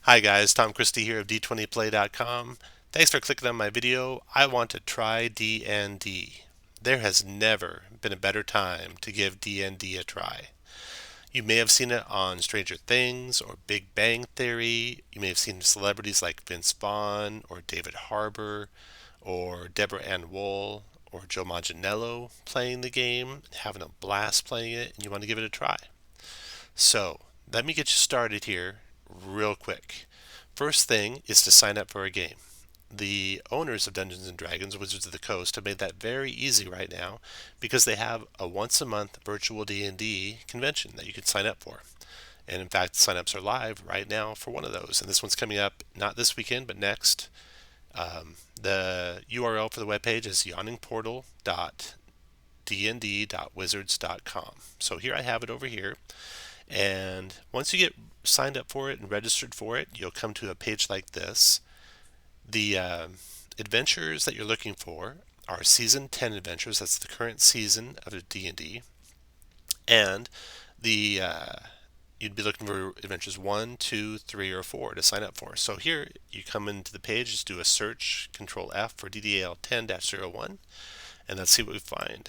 Hi guys, Tom Christie here of D20Play.com. Thanks for clicking on my video. I want to try D&D. There has never been a better time to give D&D a try. You may have seen it on Stranger Things or Big Bang Theory. You may have seen celebrities like Vince Vaughn or David Harbour or Deborah Ann Woll or Joe Manganiello playing the game, having a blast playing it, and you want to give it a try. So, let me get you started here real quick. First thing is to sign up for a game. The owners of Dungeons and Dragons, Wizards of the Coast, have made that very easy right now because they have a once a month virtual D&D convention that you can sign up for. And in fact, signups are live right now for one of those. And this one's coming up not this weekend, but next. The URL for the webpage is yawningportal.dnd.wizards.com. So here I have it over here. And once you get signed up for it and registered for it, you'll come to a page like this. The adventures that you're looking for are Season 10 adventures. That's the current season of D&D. And the you'd be looking for adventures 1, 2, 3, or 4 to sign up for. So here you come into the page, just do a search, Control F for DDAL 10-01, and let's see what we find.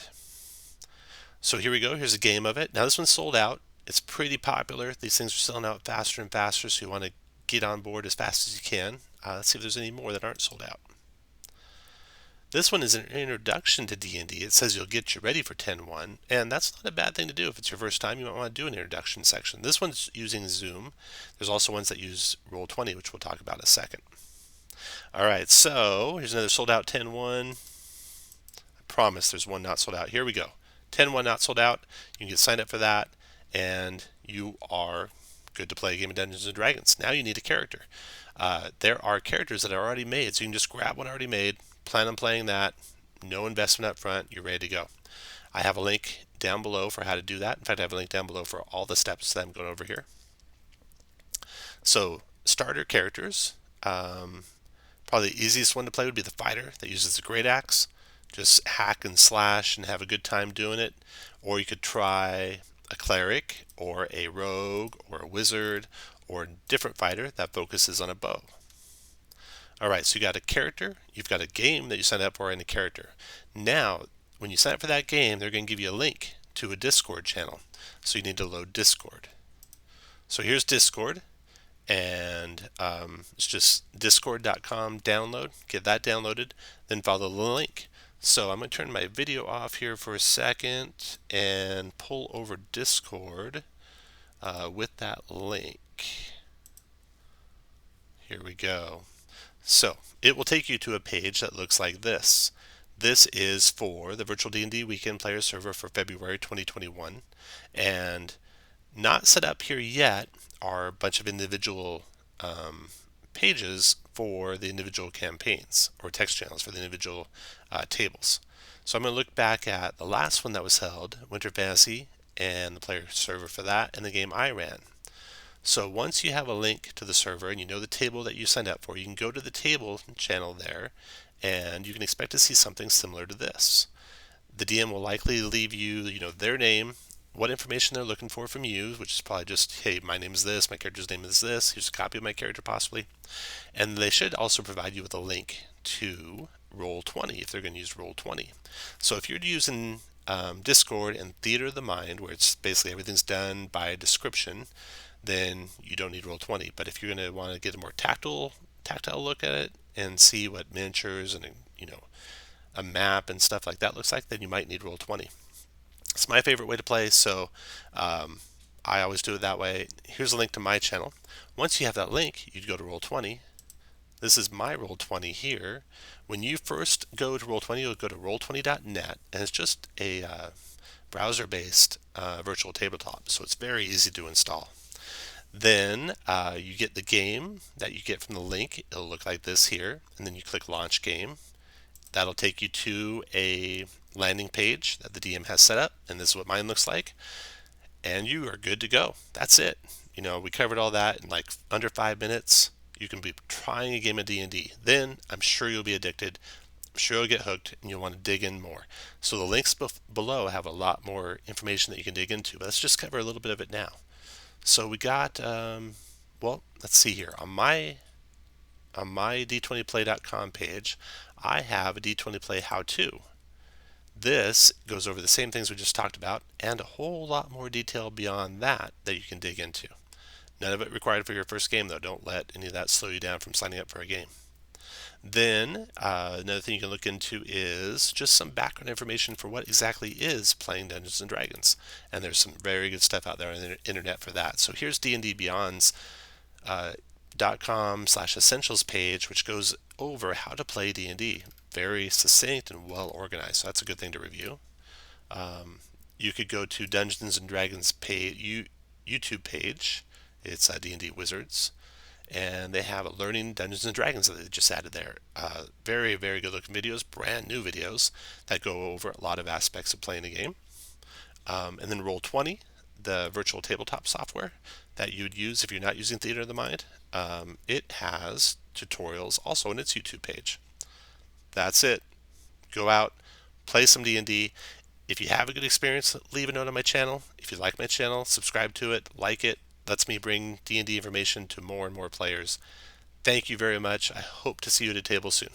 So here we go. Here's a game of it. Now this one's sold out. It's pretty popular. These things are selling out faster and faster, so you want to get on board as fast as you can. Let's see if there's any more that aren't sold out. This one is an introduction to D&D. It says you'll get you ready for 10.1, and that's not a bad thing to do. If it's your first time, you might want to do an introduction section. This one's using Zoom. There's also ones that use Roll20, which we'll talk about in a second. All right, so here's another sold out 10.1. I promise there's one not sold out. Here we go. 10.1 not sold out. You can get signed up for that, and you are good to play a game of Dungeons and Dragons. Now you need a character. There are characters that are already made, so you can just grab one already made, plan on playing that, no investment up front, you're ready to go. I have a link down below for how to do that. In fact, I have a link down below for all the steps that I'm going over here. So, starter characters. Probably the easiest one to play would be the fighter that uses the great axe. Just hack and slash and have a good time doing it. Or you could try a cleric or a rogue or a wizard or a different fighter that focuses on a bow. All right, so you got a character, you've got a game that you signed up for, and a character. Now, when you sign up for that game, they're going to give you a link to a Discord channel. So you need to load Discord. So here's Discord, and it's just discord.com download. Get that downloaded, then follow the link. So I'm going to turn my video off here for a second and pull over Discord with that link. Here we go. So it will take you to a page that looks like this. This is for the Virtual D&D Weekend Player Server for February 2021, and not set up here yet are a bunch of individual pages for the individual campaigns or text channels for the individual tables. So I'm going to look back at the last one that was held, Winter Fantasy, and the player server for that, and the game I ran. So once you have a link to the server and you know the table that you signed up for, you can go to the table channel there, and you can expect to see something similar to this. The DM will likely leave you, their name, what information they're looking for from you, which is probably just, hey, my name is this, my character's name is this, here's a copy of my character possibly. And they should also provide you with a link to Roll20 if they're going to use Roll20. So if you're using Discord and Theater of the Mind, where it's basically everything's done by description, then you don't need Roll20. But if you're going to want to get a more tactile look at it and see what miniatures and a map and stuff like that looks like, then you might need Roll20. It's my favorite way to play, so I always do it that way. Here's a link to my channel. Once you have that link, you'd go to Roll20. This is my Roll20 here. When you first go to Roll20, you'll go to roll20.net, and it's just a browser-based virtual tabletop, so it's very easy to install. Then you get the game that you get from the link. It'll look like this here, and then you click Launch Game. That'll take you to a landing page that the DM has set up, and this is what mine looks like. And you are good to go. That's it. We covered all that in like under 5 minutes. You can be trying a game of D&D. Then I'm sure you'll be addicted. I'm sure you'll get hooked, and you'll want to dig in more. So the links below have a lot more information that you can dig into. But let's just cover a little bit of it now. So we got Well, let's see here. On my d20play.com page, I have a d20 play how-to. This goes over the same things we just talked about and a whole lot more detail beyond that that you can dig into. None of it required for your first game, though. Don't let any of that slow you down from signing up for a game. Then another thing you can look into is just some background information for what exactly is playing Dungeons and Dragons, and there's some very good stuff out there on the internet for that. So here's D&D Beyond's .com/essentials page, which goes over how to play D&D. Very succinct and well organized, so that's a good thing to review. You could go to Dungeons and Dragons YouTube page. It's D&D Wizards, and they have a Learning Dungeons and Dragons that they just added there. Very, very good looking videos, brand new videos that go over a lot of aspects of playing a game. And then Roll20, the virtual tabletop software that you'd use if you're not using Theater of the Mind. It has tutorials also on its YouTube page. That's it. Go out, play some D&D. If you have a good experience, leave a note on my channel. If you like my channel, subscribe to it, like it. Lets me bring D&D information to more and more players. Thank you very much. I hope to see you at a table soon.